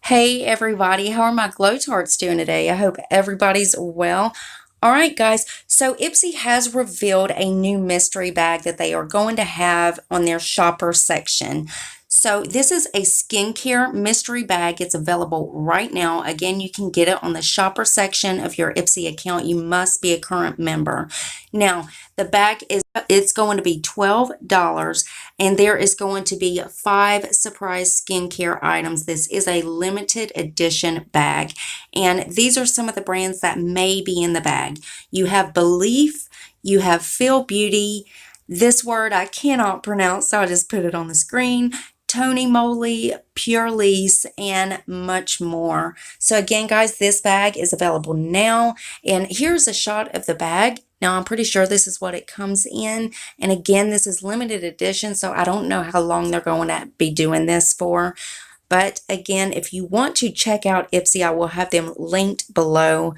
Hey everybody, how are my Glow Tarts doing today? I hope everybody's well. All right, guys, so Ipsy has revealed a new mystery bag that they are going to have on their shopper section. So this is a skincare mystery bag. It's available right now. Again, you can get it on the shopper section of your Ipsy account. You must be a current member. Now, the bag it's going to be $12 and there is going to be 5 surprise skincare items. This is a limited edition bag, and these are some of the brands that may be in the bag. You have Belief, you have Feel Beauty. This word I cannot pronounce, so I just put it on the screen. Tony Moly, Pure Lease, and much more. So again, guys, this bag is available now, and here's a shot of the bag. Now, I'm pretty sure this is what it comes in, and again, this is limited edition, so I don't know how long they're going to be doing this for. But again, if you want to check out Ipsy, I will have them linked below.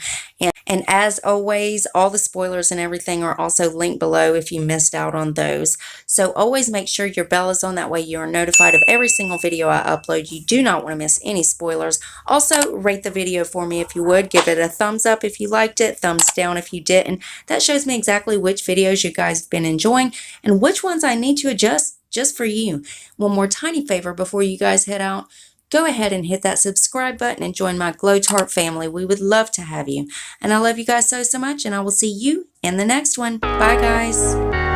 And as always, all the spoilers and everything are also linked below if you missed out on those. So always make sure your bell is on. That way you are notified of every single video I upload. You do not want to miss any spoilers. Also, rate the video for me if you would. Give it a thumbs up if you liked it, thumbs down if you didn't. That shows me exactly which videos you guys have been enjoying and which ones I need to adjust just for you. One more tiny favor before you guys head out. Go ahead and hit that subscribe button and join my Glow Tart family. We would love to have you. And I love you guys so much, and I will see you in the next one. Bye, guys.